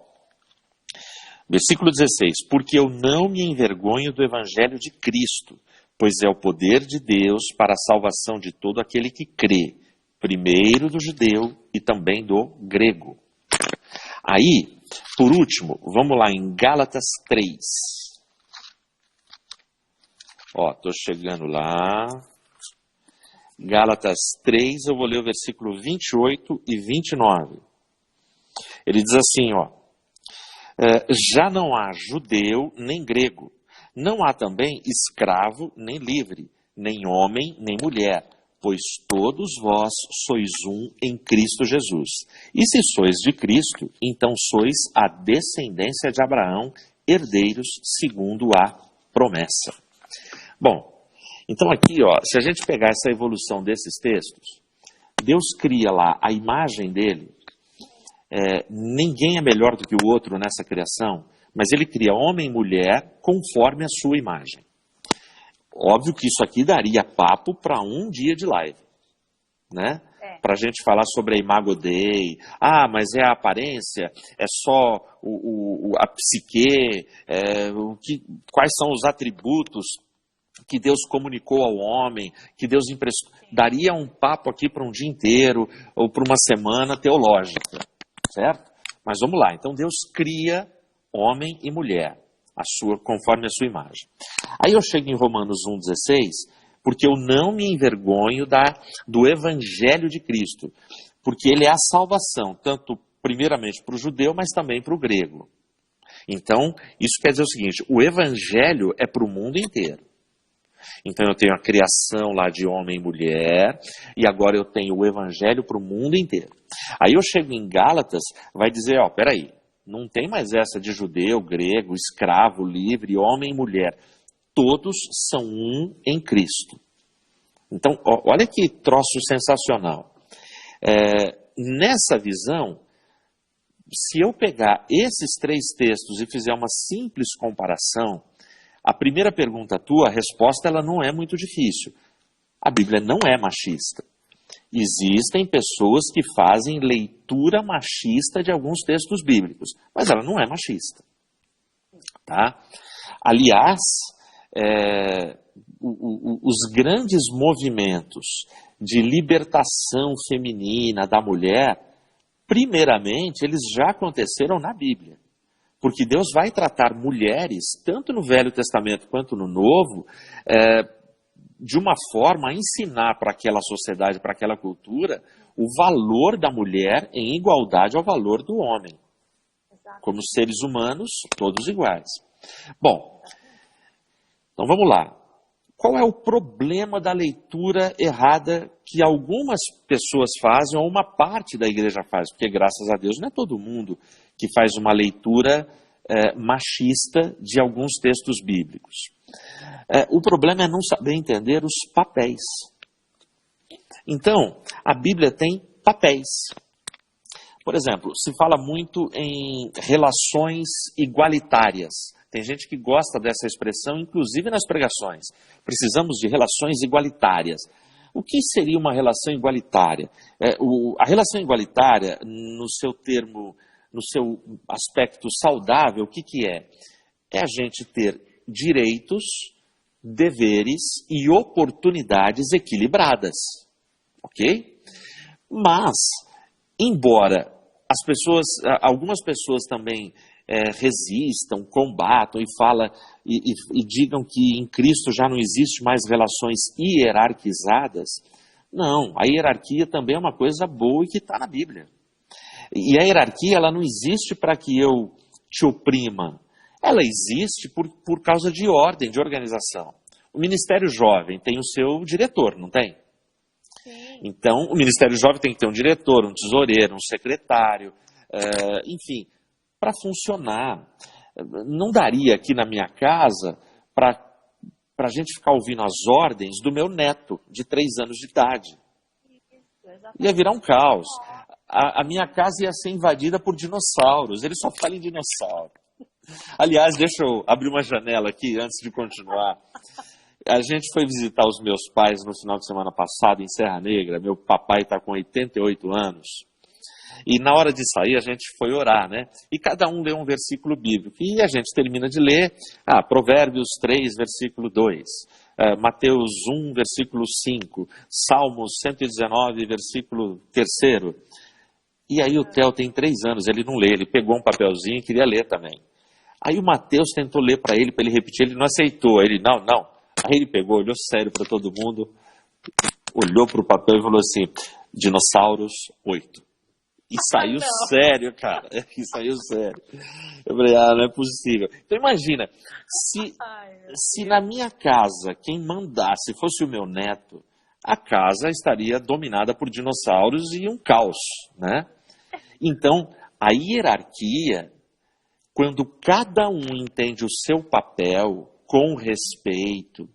versículo 16. Porque eu não me envergonho do evangelho de Cristo, pois é o poder de Deus para a salvação de todo aquele que crê, primeiro do judeu e também do grego. Aí, por último, vamos lá em Gálatas 3. Ó, tô chegando lá. Gálatas 3, eu vou ler o versículo 28 e 29. Ele diz assim, ó: já não há judeu nem grego, não há também escravo nem livre, nem homem nem mulher, pois todos vós sois um em Cristo Jesus. E se sois de Cristo, então sois a descendência de Abraão, herdeiros segundo a promessa. Bom, então aqui, ó, se a gente pegar essa evolução desses textos, Deus cria lá a imagem dele. Ninguém é melhor do que o outro nessa criação, mas ele cria homem e mulher conforme a sua imagem. Óbvio que isso aqui daria papo para um dia de live, né? Para a gente falar sobre a Imago Dei. Mas é a aparência, é só a psique, quais são os atributos que Deus comunicou ao homem, que Deus emprestou. Daria um papo aqui para um dia inteiro, ou para uma semana teológica, certo? Mas vamos lá, então Deus cria homem e mulher, conforme a sua imagem. Aí eu chego em Romanos 1,16, porque eu não me envergonho do evangelho de Cristo, porque ele é a salvação, tanto primeiramente para o judeu, mas também para o grego. Então, isso quer dizer o seguinte, o evangelho é para o mundo inteiro. Então eu tenho a criação lá de homem e mulher, e agora eu tenho o evangelho para o mundo inteiro. Aí eu chego em Gálatas, vai dizer, peraí, não tem mais essa de judeu, grego, escravo, livre, homem e mulher. Todos são um em Cristo. Então, olha que troço sensacional. Nessa visão, se eu pegar esses 3 textos e fizer uma simples comparação, a primeira pergunta tua, a resposta ela não é muito difícil. A Bíblia não é machista. Existem pessoas que fazem leitura machista de alguns textos bíblicos, mas ela não é machista. Tá? Aliás, os grandes movimentos de libertação feminina da mulher, primeiramente, eles já aconteceram na Bíblia. Porque Deus vai tratar mulheres, tanto no Velho Testamento quanto no Novo, de uma forma a ensinar para aquela sociedade, para aquela cultura, o valor da mulher em igualdade ao valor do homem. Exato. Como seres humanos, todos iguais. Bom, então vamos lá. Qual é o problema da leitura errada que algumas pessoas fazem, ou uma parte da igreja faz? Porque, graças a Deus, não é todo mundo que faz uma leitura machista de alguns textos bíblicos. O problema é não saber entender os papéis. Então, a Bíblia tem papéis. Por exemplo, se fala muito em relações igualitárias. Tem gente que gosta dessa expressão, inclusive nas pregações. Precisamos de relações igualitárias. O que seria uma relação igualitária? A relação igualitária, no seu termo, no seu aspecto saudável, o que é? É a gente ter direitos deveres e oportunidades equilibradas, ok? Mas, embora algumas pessoas também resistam, combatam e digam que em Cristo já não existe mais relações hierarquizadas, não, a hierarquia também é uma coisa boa e que está na Bíblia. E a hierarquia, ela não existe para que eu te oprima. Ela existe por causa de ordem, de organização. O Ministério Jovem tem o seu diretor, não tem? Sim. Então, o Ministério Jovem tem que ter um diretor, um tesoureiro, um secretário, enfim, para funcionar. Não daria aqui na minha casa para a gente ficar ouvindo as ordens do meu neto, de 3 anos de idade. Ia virar um caos. A minha casa ia ser invadida por dinossauros. Ele só fala em dinossauro. Aliás, deixa eu abrir uma janela aqui antes de continuar. A gente foi visitar os meus pais no final de semana passado em Serra Negra. Meu papai está com 88 anos. E na hora de sair a gente foi orar, né? E cada um lê um versículo bíblico. E a gente termina de ler, Provérbios 3, versículo 2. Mateus 1, versículo 5. Salmos 119, versículo 3. E aí o Theo tem 3 anos, ele não lê. Ele pegou um papelzinho e queria ler também. Aí o Mateus tentou ler para ele repetir, ele não aceitou. Ele, não. Aí ele pegou, olhou sério para todo mundo, olhou para o papel e falou assim, Dinossauros 8. E saiu sério, cara. E saiu sério. Eu falei, não é possível. Então imagina, se na minha casa quem mandasse fosse o meu neto, a casa estaria dominada por dinossauros e um caos, né? Então, a hierarquia, quando cada um entende o seu papel com respeito,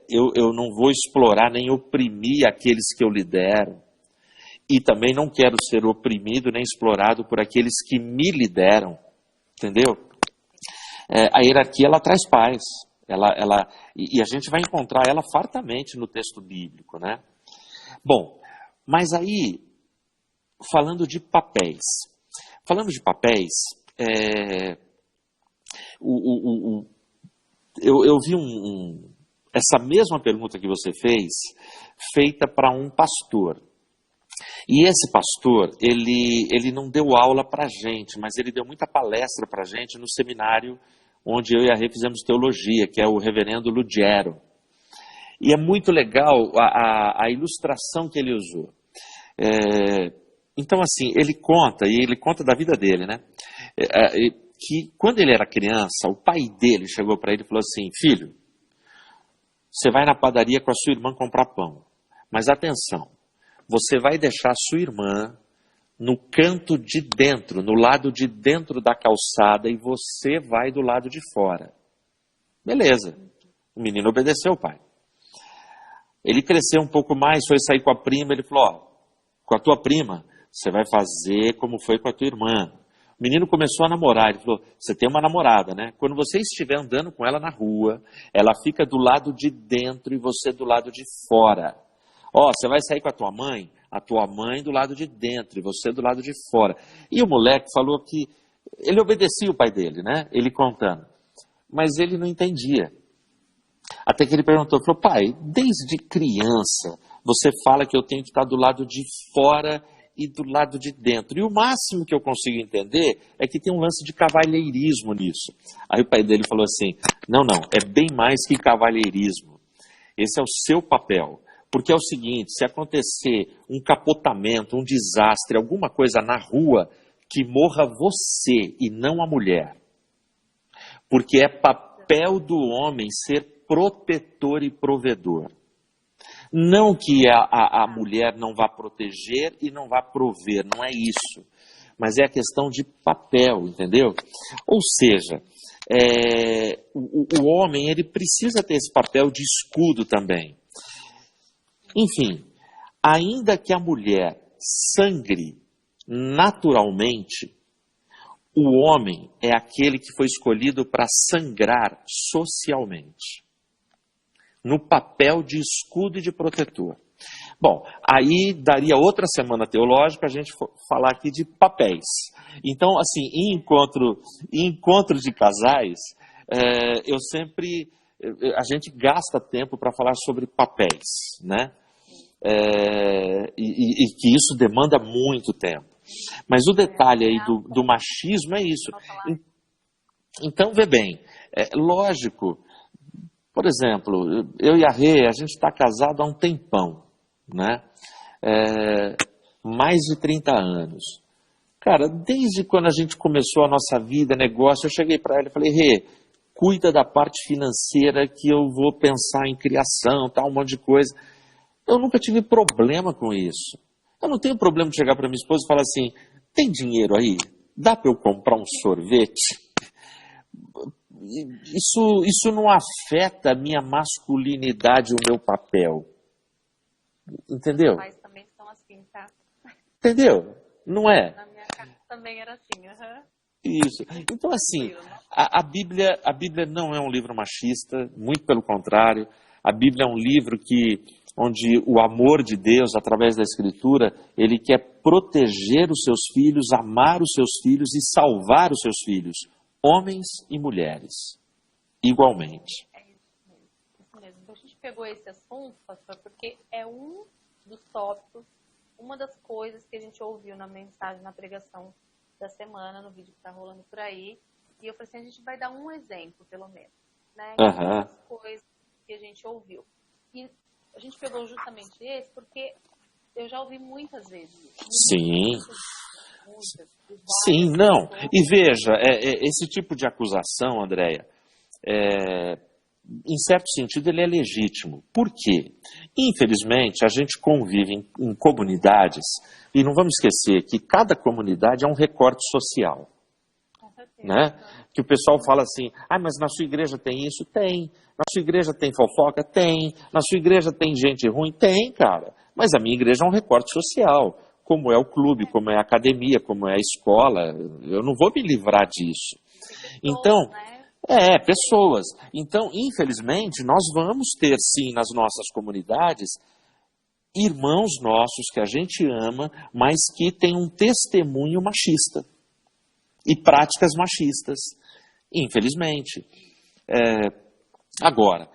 eu não vou explorar nem oprimir aqueles que eu lidero, e também não quero ser oprimido nem explorado por aqueles que me lideram, entendeu? A hierarquia, ela traz paz, e a gente vai encontrar ela fartamente no texto bíblico, né? Bom, mas aí, falando de papéis, eu vi essa mesma pergunta que você fez, feita para um pastor. E esse pastor, ele não deu aula para a gente, mas ele deu muita palestra para a gente no seminário onde eu e a Rê fizemos teologia, que é o reverendo Lugero. E é muito legal a ilustração que ele usou. Então, assim, ele conta da vida dele, né? Que quando ele era criança, o pai dele chegou para ele e falou assim, filho, você vai na padaria com a sua irmã comprar pão, mas atenção, você vai deixar a sua irmã no canto de dentro, no lado de dentro da calçada, e você vai do lado de fora. Beleza. O menino obedeceu o pai. Ele cresceu um pouco mais, foi sair com a prima, ele falou, com a tua prima, você vai fazer como foi com a tua irmã. O menino começou a namorar, ele falou, você tem uma namorada, né? Quando você estiver andando com ela na rua, ela fica do lado de dentro e você do lado de fora. Você vai sair com a tua mãe do lado de dentro e você do lado de fora. E o moleque falou que ele obedecia o pai dele, né? Ele contando. Mas ele não entendia. Até que ele perguntou, falou, pai, desde criança você fala que eu tenho que estar do lado de fora e do lado de dentro. E o máximo que eu consigo entender é que tem um lance de cavalheirismo nisso. Aí o pai dele falou assim, não, é bem mais que cavalheirismo. Esse é o seu papel. Porque é o seguinte, se acontecer um capotamento, um desastre, alguma coisa na rua, que morra você e não a mulher. Porque é papel do homem ser protetor e provedor. Não que a mulher não vá proteger e não vá prover, não é isso. Mas é a questão de papel, entendeu? Ou seja, o homem ele precisa ter esse papel de escudo também. Enfim, ainda que a mulher sangre naturalmente, o homem é aquele que foi escolhido para sangrar socialmente, no papel de escudo e de protetor. Bom, aí daria outra semana teológica a gente falar aqui de papéis. Então, assim, em encontro de casais, eu sempre a gente gasta tempo para falar sobre papéis, né? E que isso demanda muito tempo. Mas o detalhe aí do machismo é isso. Então, vê bem, lógico, por exemplo, eu e a Rê, a gente está casado há um tempão, né? Mais de 30 anos. Cara, desde quando a gente começou a nossa vida, negócio, eu cheguei para ela e falei, Rê, cuida da parte financeira que eu vou pensar em criação, tal, um monte de coisa. Eu nunca tive problema com isso. Eu não tenho problema de chegar para minha esposa e falar assim, tem dinheiro aí? Dá para eu comprar um sorvete? Isso não afeta a minha masculinidade e o meu papel. Entendeu? Mas também são assim, tá? Entendeu? Não é? Na minha casa também era assim, Isso. Então, assim, a Bíblia não é um livro machista, muito pelo contrário. A Bíblia é um livro onde o amor de Deus, através da Escritura, ele quer proteger os seus filhos, amar os seus filhos e salvar os seus filhos, homens e mulheres, igualmente. É isso mesmo. Então, a gente pegou esse assunto, pastor, porque é um dos tópicos, uma das coisas que a gente ouviu na mensagem, na pregação da semana, no vídeo que está rolando por aí. E eu falei assim, a gente vai dar um exemplo, pelo menos, né? Das coisas que a gente ouviu. E a gente pegou justamente esse porque eu já ouvi muitas vezes. Sim, não. E veja, esse tipo de acusação, Andréia, em certo sentido, ele é legítimo. Por quê? Infelizmente, a gente convive em comunidades, e não vamos esquecer que cada comunidade é um recorte social. Né? Que o pessoal fala assim, mas na sua igreja tem isso? Tem. Na sua igreja tem fofoca? Tem. Na sua igreja tem gente ruim? Tem, cara. Mas a minha igreja é um recorte social. Como é o clube, como é a academia, como é a escola. Eu não vou me livrar disso. Então, pessoas. Então, infelizmente, nós vamos ter, sim, nas nossas comunidades, irmãos nossos que a gente ama, mas que têm um testemunho machista. E práticas machistas, infelizmente. Agora,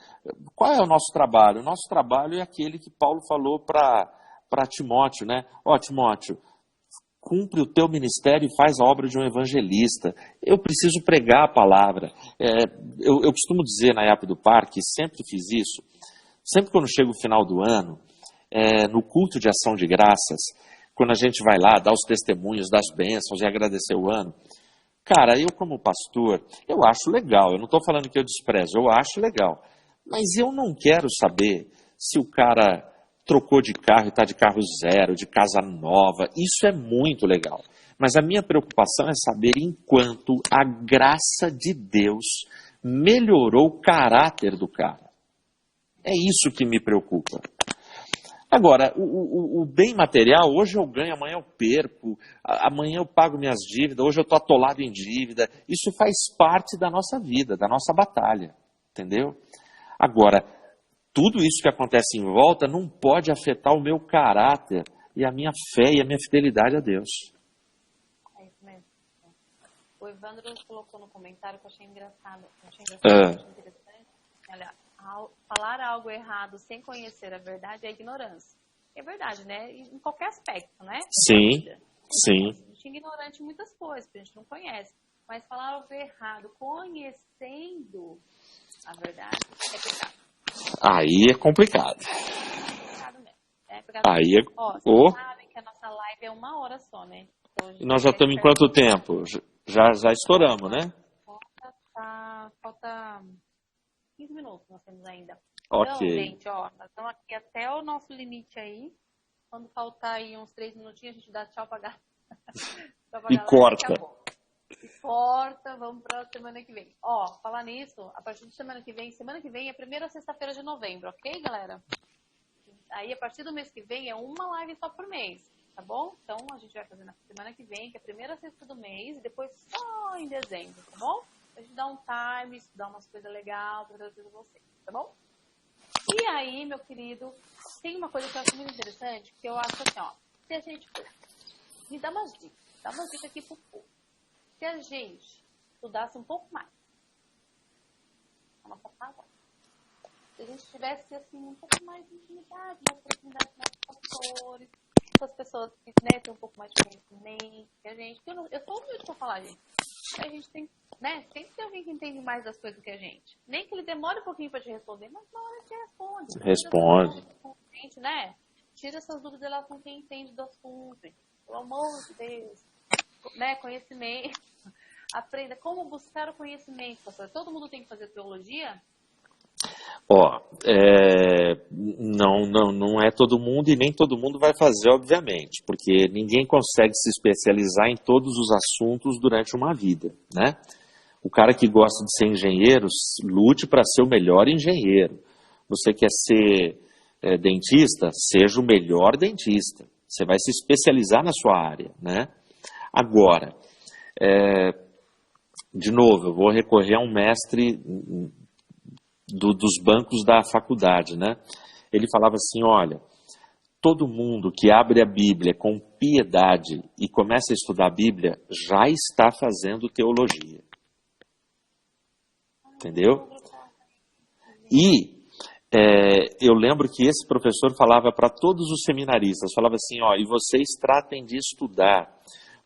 qual é o nosso trabalho? O nosso trabalho é aquele que Paulo falou para Timóteo, né? Timóteo, cumpre o teu ministério e faz a obra de um evangelista. Eu preciso pregar a palavra. Eu costumo dizer na IAP do Parque, sempre fiz isso, sempre quando chega o final do ano, no culto de ação de graças, quando a gente vai lá dar os testemunhos das bênçãos e agradecer o ano, cara, eu como pastor, eu acho legal, eu não estou falando que eu desprezo, eu acho legal, mas eu não quero saber se o cara trocou de carro e está de carro zero, de casa nova, isso é muito legal. Mas a minha preocupação é saber enquanto a graça de Deus melhorou o caráter do cara. É isso que me preocupa. Agora, o bem material, hoje eu ganho, amanhã eu perco, amanhã eu pago minhas dívidas, hoje eu estou atolado em dívida. Isso faz parte da nossa vida, da nossa batalha, entendeu? Agora, tudo isso que acontece em volta não pode afetar o meu caráter e a minha fé e a minha fidelidade a Deus. É isso mesmo. O Evandro colocou no comentário que eu achei engraçado, achei interessante. Olha, falar algo errado sem conhecer a verdade é ignorância. É verdade, né? Em qualquer aspecto, né? Sim. A gente é ignorante em muitas coisas, porque a gente não conhece. Mas falar algo errado conhecendo a verdade é pecado. Aí é complicado. É pecado mesmo. Aí é... Vocês sabem que a nossa live é 1 hora só, né? Então, e nós já estamos em quanto tempo? Já estouramos, né? Falta 15 minutos nós temos ainda. Ok. Então, gente, nós estamos aqui até o nosso limite aí. Quando faltar aí uns 3 minutinhos, a gente dá tchau pra galera. E corta. E corta, vamos pra semana que vem. Falar nisso, a partir de semana que vem é a primeira sexta-feira de novembro, ok, galera? Aí, a partir do mês que vem, é uma live só por mês, tá bom? Então, a gente vai fazer na semana que vem, que é a primeira sexta do mês, e depois só em dezembro, tá bom? A gente dá um time, estudar umas coisas legais pra trazer pra vocês, tá bom? E aí, meu querido, tem uma coisa que eu acho muito interessante, que eu acho assim, se a gente... Me dá umas dicas aqui pro povo. Se a gente estudasse um pouco mais a nossa palavra, se a gente tivesse assim, um pouco mais de intimidade, mais proximidade com os pastores, com as pessoas que, né, têm um pouco mais de conhecimento que a gente. Eu sou humilde pra falar, gente. A gente tem, né, tem que ter alguém que entende mais das coisas que a gente. Nem que ele demore um pouquinho pra te responder, mas na hora te responde. Responde. Gente, né? Tira essas dúvidas lá com quem entende do assunto. Pelo amor de Deus. Né, conhecimento. Aprenda como buscar o conhecimento, pastor. Todo mundo tem que fazer teologia? Ó, não é todo mundo e nem todo mundo vai fazer, obviamente, porque ninguém consegue se especializar em todos os assuntos durante uma vida, né? O cara que gosta de ser engenheiro, lute para ser o melhor engenheiro. Você quer ser dentista, seja o melhor dentista. Você vai se especializar na sua área, né? Agora, de novo, eu vou recorrer a um mestre dos bancos da faculdade, né? Ele falava assim, olha, todo mundo que abre a Bíblia com piedade e começa a estudar a Bíblia já está fazendo teologia. Entendeu? E eu lembro que esse professor falava para todos os seminaristas, falava assim, ó, e vocês tratem de estudar,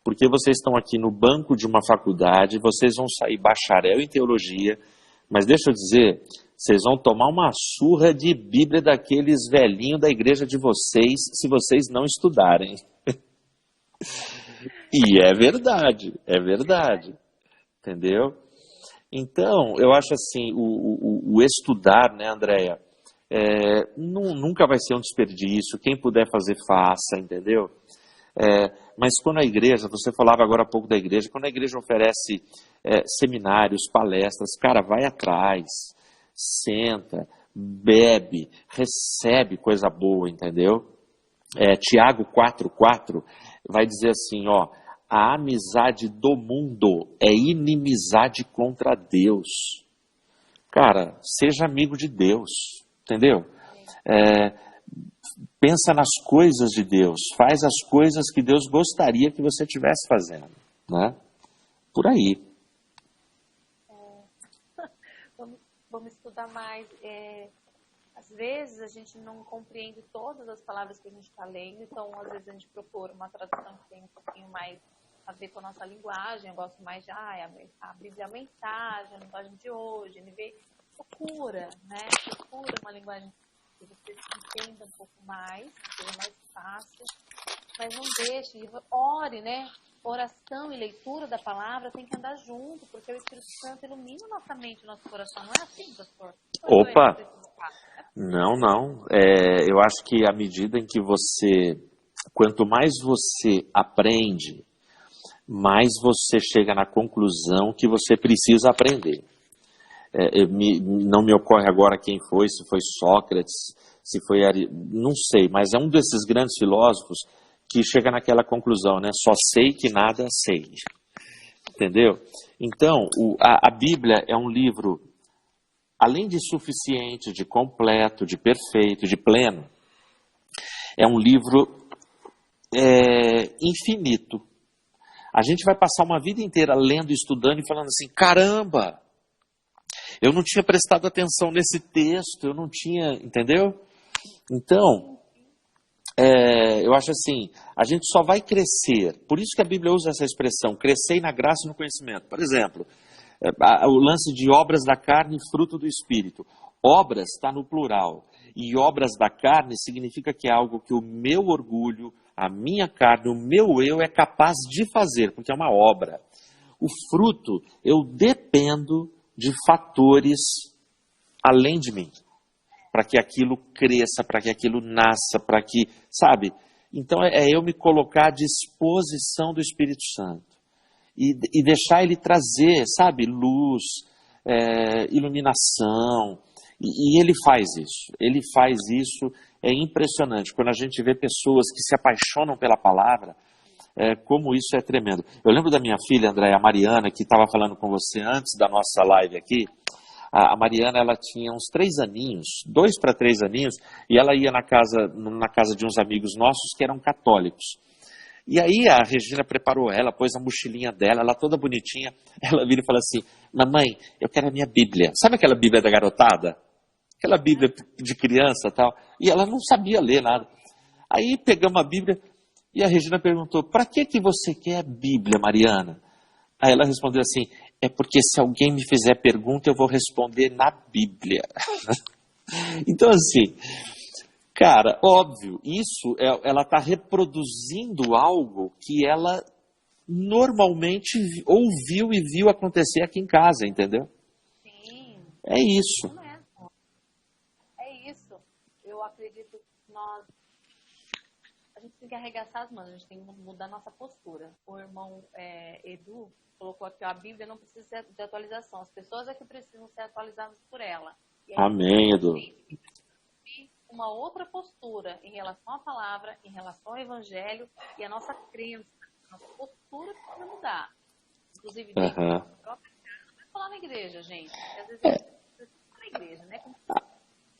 porque vocês estão aqui no banco de uma faculdade, vocês vão sair bacharel em teologia, mas deixa eu dizer, vocês vão tomar uma surra de Bíblia daqueles velhinhos da igreja de vocês, se vocês não estudarem. E é verdade, entendeu? Então, eu acho assim, o estudar, né, Andréia, nunca vai ser um desperdício, quem puder fazer, faça, entendeu? Mas quando a igreja, você falava agora há pouco da igreja, quando a igreja oferece seminários, palestras, cara, vai atrás, senta, bebe, recebe coisa boa, entendeu? Tiago 4,4 vai dizer assim, ó, a amizade do mundo é inimizade contra Deus. Cara, seja amigo de Deus, entendeu? Pensa nas coisas de Deus, faz as coisas que Deus gostaria que você estivesse fazendo, né? Por aí. Vamos estudar mais. Às vezes a gente não compreende todas as palavras que a gente está lendo, então às vezes a gente procura uma tradução que tem um pouquinho mais a ver com a nossa linguagem. Eu gosto mais de a Bíblia é a mensagem, a linguagem de hoje, procura uma linguagem que você entenda um pouco mais, seja mais fácil, mas não deixe, ore, né? Oração e leitura da palavra tem que andar junto, porque o Espírito Santo ilumina nossa mente e nosso coração. Não é assim, pastor? Opa! Não. Eu acho que à medida em que quanto mais você aprende, mais você chega na conclusão que você precisa aprender. Não me ocorre agora quem foi, se foi Sócrates, se foi não sei, mas é um desses grandes filósofos que chega naquela conclusão, né? Só sei que nada sei. Entendeu? Então, a Bíblia é um livro, além de suficiente, de completo, de perfeito, de pleno, é um livro infinito. A gente vai passar uma vida inteira lendo, estudando e falando assim, caramba, eu não tinha prestado atenção nesse texto, eu não tinha, entendeu? Então, eu acho assim, a gente só vai crescer, por isso que a Bíblia usa essa expressão, crescer na graça e no conhecimento. Por exemplo, o lance de obras da carne e fruto do Espírito. Obras está no plural, e obras da carne significa que é algo que o meu orgulho, a minha carne, o meu eu é capaz de fazer, porque é uma obra. O fruto, eu dependo de fatores além de mim, para que aquilo cresça, para que aquilo nasça, para que, sabe? Então eu me colocar à disposição do Espírito Santo e deixar ele trazer, sabe, luz, iluminação, e ele faz isso, é impressionante, quando a gente vê pessoas que se apaixonam pela palavra, como isso é tremendo. Eu lembro da minha filha, Andréia, a Mariana, que estava falando com você antes da nossa live aqui. A Mariana, ela tinha uns 3 aninhos, 2 para 3 aninhos, e ela ia na casa de uns amigos nossos que eram católicos. E aí a Regina preparou ela, pôs a mochilinha dela, ela toda bonitinha, ela vira e fala assim, mamãe, eu quero a minha Bíblia. Sabe aquela Bíblia da garotada? aquela Bíblia de criança e tal. E ela não sabia ler nada. Aí pegamos a Bíblia e a Regina perguntou, para que você quer a Bíblia, Mariana? Aí ela respondeu assim, é porque se alguém me fizer pergunta, eu vou responder na Bíblia. Então, assim, cara, óbvio, isso, ela está reproduzindo algo que ela normalmente ouviu e viu acontecer aqui em casa, entendeu? Sim. É isso. Mesmo. É isso. Eu acredito que a gente tem que arregaçar as mãos, a gente tem que mudar nossa postura. O irmão Edu colocou aqui, ó, a Bíblia não precisa ser de atualização, as pessoas é que precisam ser atualizadas por ela. E aí, Amém, Edu. Uma outra postura em relação à palavra, em relação ao evangelho e a nossa crença, a nossa postura que precisa mudar. Inclusive, dentro da nossa própria casa, não vai falar na igreja, gente. Porque às vezes precisa falar na igreja, né?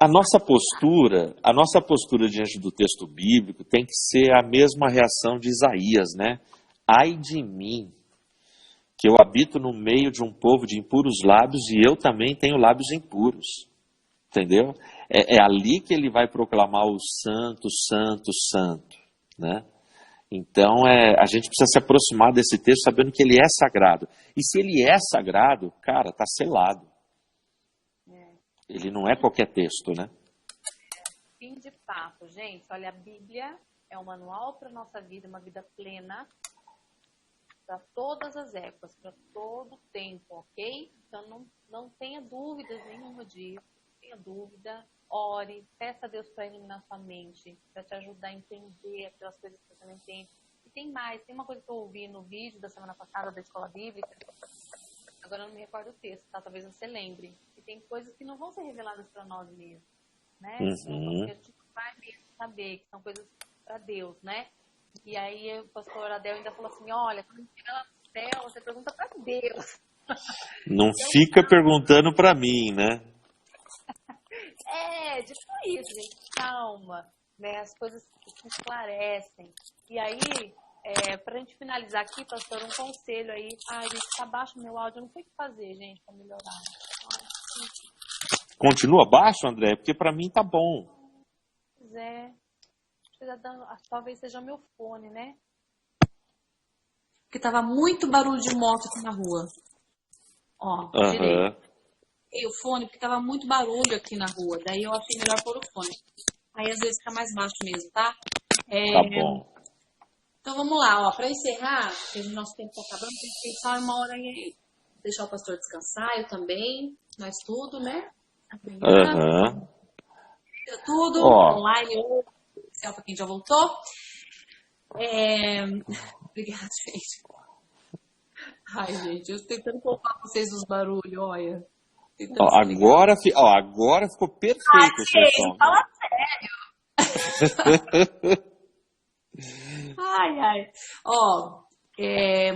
A nossa postura diante do texto bíblico tem que ser a mesma reação de Isaías, né? Ai de mim, que eu habito no meio de um povo de impuros lábios e eu também tenho lábios impuros. Entendeu? É ali que ele vai proclamar o santo, santo, santo, né? Então, a gente precisa se aproximar desse texto sabendo que ele é sagrado. E se ele é sagrado, cara, tá selado. Ele não é qualquer texto, né? Fim de papo, gente. Olha, a Bíblia é um manual para nossa vida, uma vida plena, para todas as épocas, para todo o tempo, ok? Então, não tenha dúvidas nenhuma disso. Tenha dúvida, ore, peça a Deus para iluminar sua mente, para te ajudar a entender aquelas coisas que você não entende. E tem mais, tem uma coisa que eu ouvi no vídeo da semana passada da Escola Bíblica, agora eu não me recordo o texto, tá? Talvez você lembre. E tem coisas que não vão ser reveladas para nós mesmos, né? Uhum. Que a gente vai mesmo saber, que são coisas para Deus, né? E aí o pastor Adel ainda falou assim, olha, quando chegar lá no céu, você pergunta para Deus. Não fica perguntando para mim, né? Tipo isso, gente, calma, né? As coisas se esclarecem. E aí, pra gente finalizar aqui, pastor, um conselho aí. Ai, gente, tá baixo o meu áudio, eu não sei o que fazer, gente, pra melhorar. Continua baixo, André? Porque para mim tá bom. Pois é. Talvez seja meu fone, né? Porque tava muito barulho de moto aqui na rua. Ó, direito. E o fone, porque tava muito barulho aqui na rua. Daí eu achei melhor pôr o fone. Aí às vezes fica mais baixo mesmo, tá? Tá bom. Então vamos lá, ó. Pra encerrar, porque o nosso tempo tá acabando, tem que pensar uma hora aí. Deixar o pastor descansar, eu também. Nós tudo, né? Amanhã. Tudo. Online ou especial pra quem já voltou. Obrigada, gente. Ai, gente, eu tô tentando poupar vocês dos barulhos, olha. Agora ficou perfeito o seu som. Fala sério. Ai. Ó,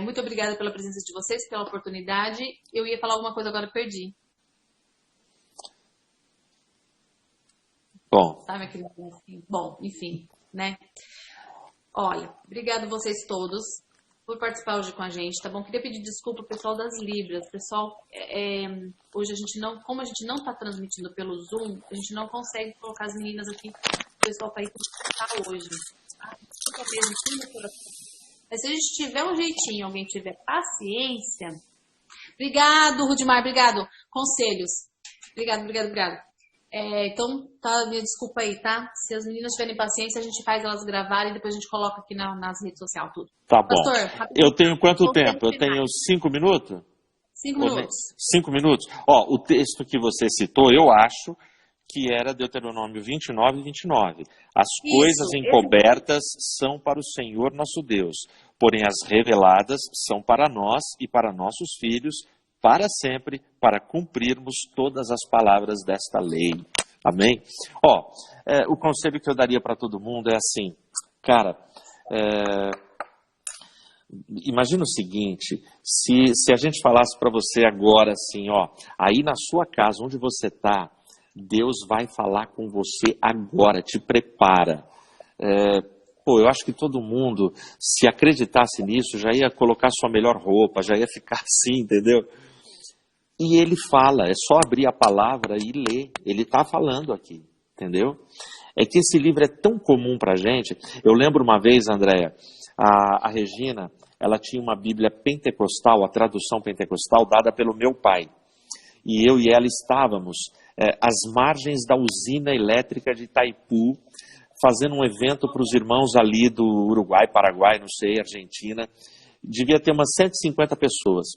muito obrigada pela presença de vocês, pela oportunidade. Eu ia falar alguma coisa, agora perdi. Bom. Sabe aquele assim? Bom, enfim, né? Olha, obrigado vocês todos por participar hoje com a gente, tá bom? Queria pedir desculpa ao pessoal das Libras. Pessoal, hoje como a gente não tá transmitindo pelo Zoom, a gente não consegue colocar as meninas aqui, o pessoal para ir participar hoje. Tá? Mas se a gente tiver um jeitinho, alguém tiver paciência... Obrigado, Rudimar, obrigado. Conselhos. Obrigado. Então, tá, me desculpa aí, tá? Se as meninas tiverem paciência, a gente faz elas gravarem e depois a gente coloca aqui nas redes sociais, tudo. Tá bom. Pastor, eu tenho quanto tempo? Eu tenho 5 minutos? 5 minutos. 5 minutos? Ó, o texto que você citou, eu acho que era Deuteronômio 29 e 29. As coisas encobertas são para o Senhor nosso Deus, porém as reveladas são para nós e para nossos filhos, para sempre, para cumprirmos todas as palavras desta lei. Amém? Ó, o conselho que eu daria para todo mundo é assim, cara, imagina o seguinte, se a gente falasse para você agora assim, ó, aí na sua casa, onde você está, Deus vai falar com você agora, te prepara. Eu acho que todo mundo, se acreditasse nisso, já ia colocar sua melhor roupa, já ia ficar assim, entendeu? E ele fala, é só abrir a palavra e ler. Ele está falando aqui, entendeu? É que esse livro é tão comum para a gente. Eu lembro uma vez, Andréia, a Regina, ela tinha uma Bíblia pentecostal, a tradução pentecostal, dada pelo meu pai. E eu e ela estávamos às margens da usina elétrica de Itaipu, fazendo um evento para os irmãos ali do Uruguai, Paraguai, não sei, Argentina. Devia ter umas 150 pessoas.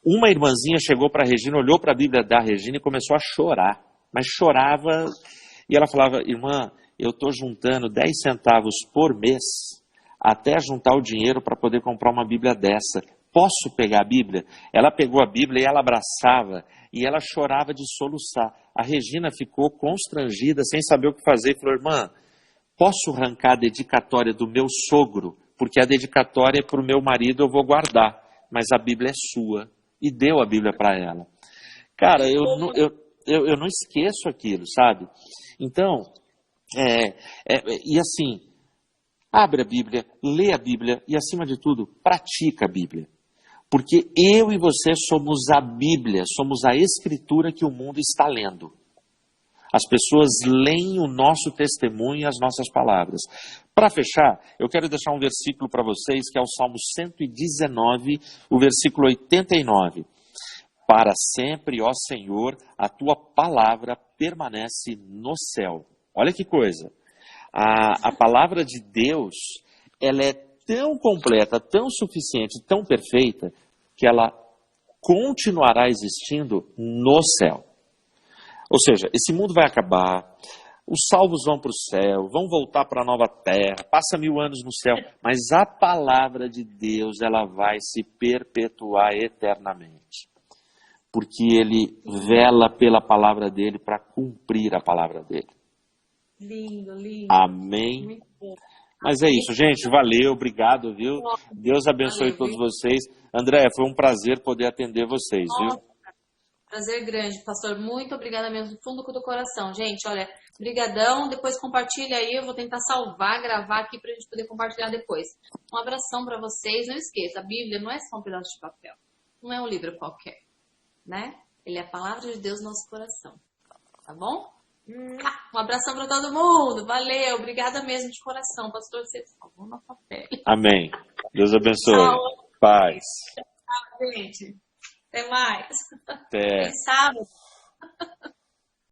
Uma irmãzinha chegou para a Regina, olhou para a Bíblia da Regina e começou a chorar. Mas chorava, e ela falava, irmã, eu estou juntando 10 centavos por mês até juntar o dinheiro para poder comprar uma Bíblia dessa. Posso pegar a Bíblia? Ela pegou a Bíblia e ela abraçava, e ela chorava de soluçar. A Regina ficou constrangida, sem saber o que fazer, e falou, irmã, posso arrancar a dedicatória do meu sogro? Porque a dedicatória é para o meu marido, eu vou guardar, mas a Bíblia é sua. E deu a Bíblia para ela. Cara, eu não esqueço aquilo, sabe? Então, e assim, abre a Bíblia, lê a Bíblia e, acima de tudo, pratica a Bíblia. Porque eu e você somos a Bíblia, somos a escritura que o mundo está lendo. As pessoas leem o nosso testemunho e as nossas palavras. Para fechar, eu quero deixar um versículo para vocês, que é o Salmo 119, o versículo 89. Para sempre, ó Senhor, a tua palavra permanece no céu. Olha que coisa. A palavra de Deus, ela é tão completa, tão suficiente, tão perfeita, que ela continuará existindo no céu. Ou seja, esse mundo vai acabar, os salvos vão para o céu, vão voltar para a nova terra, passa 1000 anos no céu, mas a palavra de Deus, ela vai se perpetuar eternamente. Porque ele vela pela palavra dele para cumprir a palavra dele. Lindo, lindo. Amém? Muito bom. Mas é isso, gente, valeu, obrigado, viu? Deus abençoe todos vocês. André, foi um prazer poder atender vocês, viu? Prazer grande, pastor. Muito obrigada mesmo, do fundo do coração. Gente, olha, brigadão. Depois compartilha aí, eu vou tentar salvar, gravar aqui pra gente poder compartilhar depois. Um abração pra vocês. Não esqueça, a Bíblia não é só um pedaço de papel. Não é um livro qualquer, né? Ele é a palavra de Deus no nosso coração. Tá bom? Um abração pra todo mundo. Valeu, obrigada mesmo de coração. Pastor, você salvou nossa pele. Amém. Deus abençoe. Tchau. Paz. Tchau, gente. Até mais. Até. Até sábado.